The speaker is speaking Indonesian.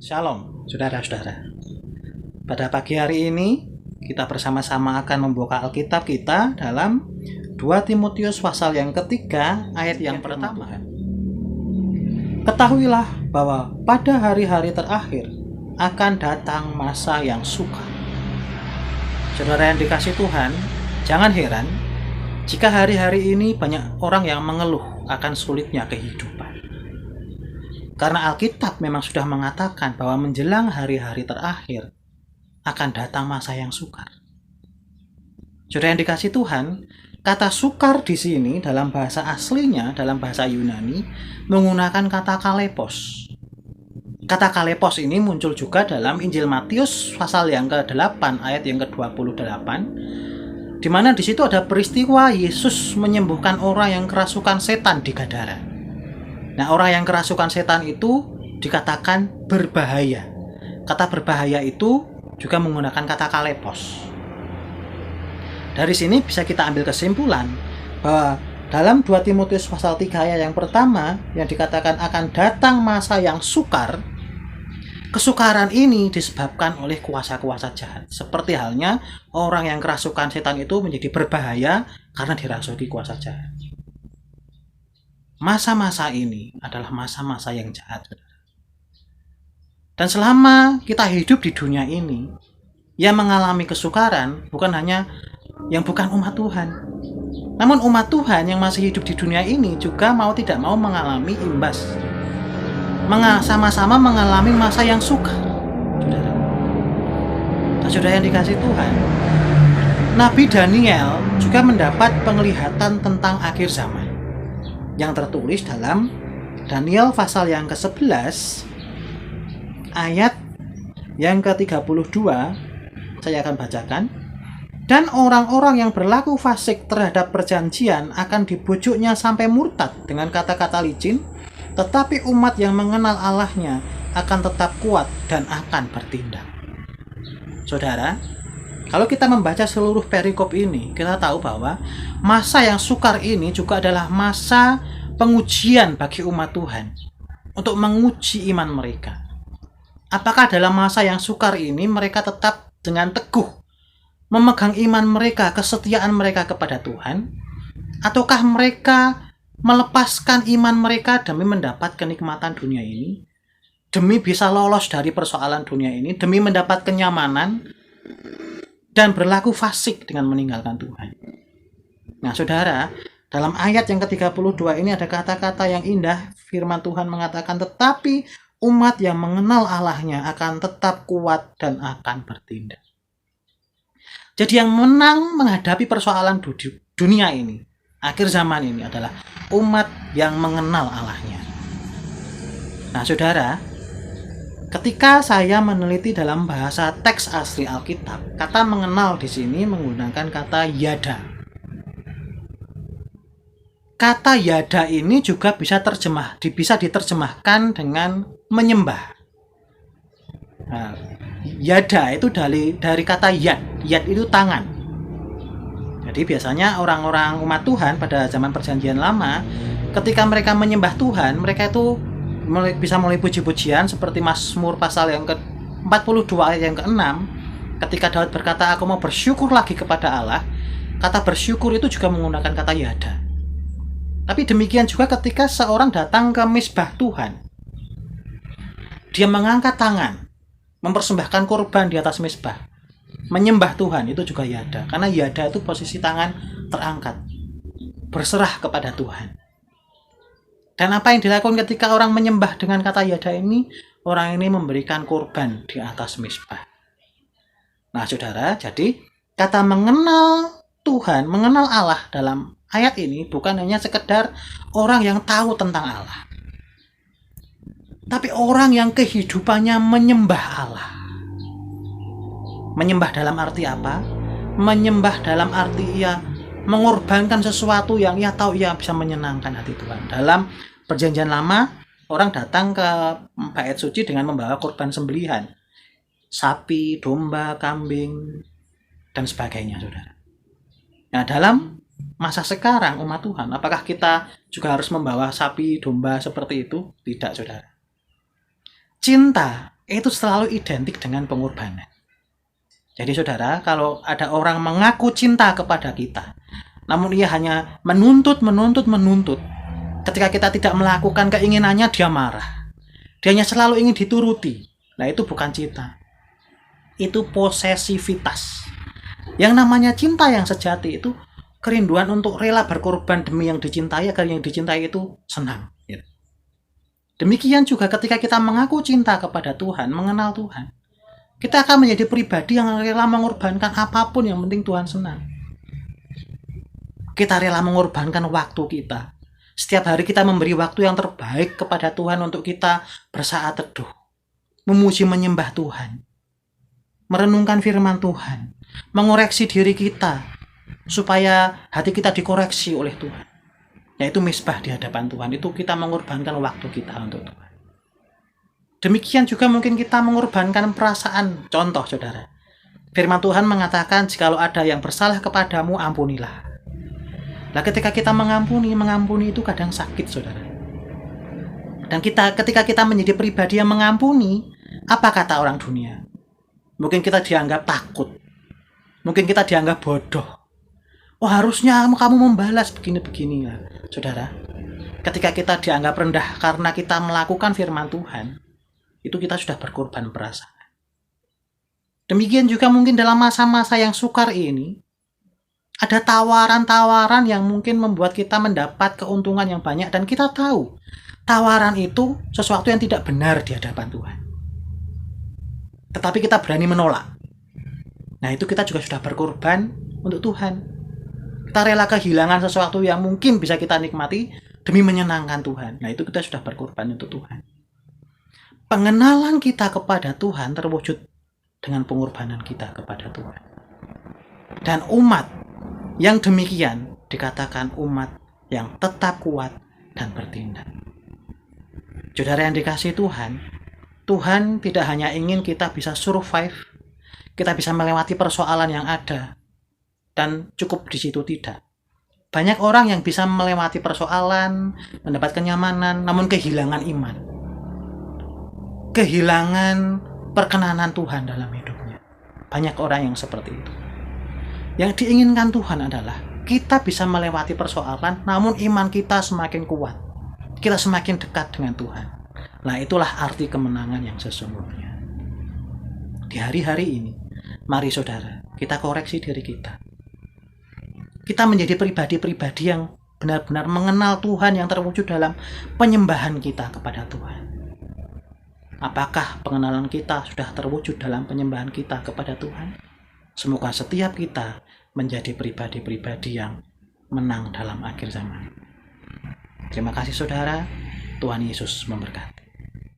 Shalom, saudara-saudara. Pada pagi hari ini, kita bersama-sama akan membuka Alkitab kita dalam 2 Timotius pasal yang ketiga, ayat yang pertama. Ketahuilah bahwa pada hari-hari terakhir akan datang masa yang sukar. Saudara yang dikasih Tuhan, jangan heran jika hari-hari ini banyak orang yang mengeluh akan sulitnya kehidupan. Karena Alkitab memang sudah mengatakan bahwa menjelang hari-hari terakhir akan datang masa yang sukar. Saudara yang dikasih Tuhan, kata sukar di sini dalam bahasa aslinya, dalam bahasa Yunani, menggunakan kata kalepos. Kata kalepos ini muncul juga dalam Injil Matius pasal yang ke-8 ayat yang ke-28, di mana di situ ada peristiwa Yesus menyembuhkan orang yang kerasukan setan di Gadara. Nah, orang yang kerasukan setan itu dikatakan berbahaya. Kata berbahaya itu juga menggunakan kata kalepos. Dari sini bisa kita ambil kesimpulan bahwa dalam 2 Timotius pasal 3 ayat yang pertama yang dikatakan akan datang masa yang sukar, kesukaran ini disebabkan oleh kuasa-kuasa jahat. Seperti halnya orang yang kerasukan setan itu menjadi berbahaya karena dirasuki kuasa jahat. Masa-masa ini adalah masa-masa yang jahat. Dan selama kita hidup di dunia ini, yang mengalami kesukaran bukan hanya yang bukan umat Tuhan. Namun umat Tuhan yang masih hidup di dunia ini juga mau tidak mau mengalami imbas. Sama-sama mengalami masa yang sukar. Saudara. Dan saudara yang dikasih Tuhan, Nabi Daniel juga mendapat penglihatan tentang akhir zaman yang tertulis dalam Daniel pasal yang ke-11 ayat yang ke-32. Saya akan bacakan. Dan orang-orang yang berlaku fasik terhadap perjanjian akan dibujuknya sampai murtad dengan kata-kata licin, tetapi umat yang mengenal Allahnya akan tetap kuat dan akan bertindak. Saudara, kalau kita membaca seluruh perikop ini, kita tahu bahwa masa yang sukar ini juga adalah masa pengujian bagi umat Tuhan untuk menguji iman mereka. Apakah dalam masa yang sukar ini mereka tetap dengan teguh memegang iman mereka, kesetiaan mereka kepada Tuhan, ataukah mereka melepaskan iman mereka demi mendapat kenikmatan dunia ini, demi bisa lolos dari persoalan dunia ini, demi mendapat kenyamanan, dan berlaku fasik dengan meninggalkan Tuhan. Nah, saudara, dalam ayat yang ke-32 ini ada kata-kata yang indah. Firman Tuhan mengatakan, tetapi umat yang mengenal Allahnya akan tetap kuat dan akan bertindak. Jadi yang menang menghadapi persoalan dunia ini, akhir zaman ini adalah umat yang mengenal Allahnya. Nah, saudara, ketika saya meneliti dalam bahasa teks asli Alkitab, kata mengenal di sini menggunakan kata yada. Kata yada ini juga bisa diterjemahkan dengan menyembah. Nah, yada itu dari kata yad. Yad itu tangan. Jadi biasanya orang-orang umat Tuhan pada zaman perjanjian lama, ketika mereka menyembah Tuhan, mereka itu bisa mulai puji-pujian seperti Mazmur pasal yang ke-42 ayat yang ke-6, ketika Daud berkata, aku mau bersyukur lagi kepada Allah. Kata bersyukur itu juga menggunakan kata yada. Tapi demikian juga ketika seorang datang ke misbah Tuhan, dia mengangkat tangan, mempersembahkan korban di atas misbah, menyembah Tuhan, itu juga yada. Karena yada itu posisi tangan terangkat, berserah kepada Tuhan. Dan apa yang dilakukan ketika orang menyembah dengan kata yada ini? Orang ini memberikan korban di atas misbah. Nah, saudara, jadi kata mengenal Tuhan, mengenal Allah dalam ayat ini bukan hanya sekedar orang yang tahu tentang Allah, tapi orang yang kehidupannya menyembah Allah. Menyembah dalam arti apa? Menyembah dalam arti ia mengorbankan sesuatu yang ia tahu ia bisa menyenangkan hati Tuhan. Dalam perjanjian lama, orang datang ke bait suci dengan membawa korban sembelihan, sapi, domba, kambing, dan sebagainya, saudara. Nah, dalam masa sekarang umat Tuhan, apakah kita juga harus membawa sapi, domba seperti itu? Tidak, saudara. cinta itu selalu identik dengan pengorbanan. Jadi saudara, kalau ada orang mengaku cinta kepada kita, namun ia hanya menuntut, ketika kita tidak melakukan keinginannya, dia marah. Dia hanya selalu ingin dituruti. Nah, itu bukan cinta. Itu posesivitas. Yang namanya cinta yang sejati itu kerinduan untuk rela berkorban demi yang dicintai, agar yang dicintai itu senang. Demikian juga ketika kita mengaku cinta kepada Tuhan, mengenal Tuhan, kita akan menjadi pribadi yang rela mengorbankan apapun yang penting Tuhan senang. Kita rela mengorbankan waktu kita. Setiap hari kita memberi waktu yang terbaik kepada Tuhan untuk kita bersaat teduh, memuji menyembah Tuhan, merenungkan firman Tuhan, mengoreksi diri kita supaya hati kita dikoreksi oleh Tuhan. Yaitu misbah di hadapan Tuhan. Itu kita mengorbankan waktu kita untuk Tuhan. Demikian juga mungkin kita mengorbankan perasaan. Contoh saudara, firman Tuhan mengatakan jikalau ada yang bersalah kepadamu, ampunilah. Nah, ketika kita mengampuni itu kadang sakit saudara. Dan ketika kita menjadi pribadi yang mengampuni, apa kata orang dunia? Mungkin kita dianggap takut. Mungkin kita dianggap bodoh. Oh, harusnya kamu membalas begini-begini. Saudara, ketika kita dianggap rendah karena kita melakukan firman Tuhan, itu kita sudah berkorban perasaan. Demikian juga mungkin dalam masa-masa yang sukar ini, ada tawaran-tawaran yang mungkin membuat kita mendapat keuntungan yang banyak, dan kita tahu tawaran itu sesuatu yang tidak benar di hadapan Tuhan. Tetapi kita berani menolak. Nah, itu kita juga sudah berkorban untuk Tuhan. Kita rela kehilangan sesuatu yang mungkin bisa kita nikmati demi menyenangkan Tuhan. Nah, itu kita sudah berkorban untuk Tuhan. Pengenalan kita kepada Tuhan terwujud dengan pengorbanan kita kepada Tuhan. Dan umat yang demikian dikatakan umat yang tetap kuat dan bertindak. Saudara yang dikasihi Tuhan, Tuhan tidak hanya ingin kita bisa survive, kita bisa melewati persoalan yang ada, dan cukup di situ tidak. Banyak orang yang bisa melewati persoalan, mendapat kenyamanan, namun kehilangan iman. Kehilangan perkenanan Tuhan dalam hidupnya. Banyak orang yang seperti itu. Yang diinginkan Tuhan adalah kita bisa melewati persoalan, namun iman kita semakin kuat. Kita semakin dekat dengan Tuhan. Nah, itulah arti kemenangan yang sesungguhnya. Di hari-hari ini, mari saudara, kita koreksi diri kita. Kita menjadi pribadi-pribadi yang benar-benar mengenal Tuhan, yang terwujud dalam penyembahan kita kepada Tuhan. Apakah pengenalan kita sudah terwujud dalam penyembahan kita kepada Tuhan? Semoga setiap kita menjadi pribadi-pribadi yang menang dalam akhir zaman. Terima kasih saudara, Tuhan Yesus memberkati.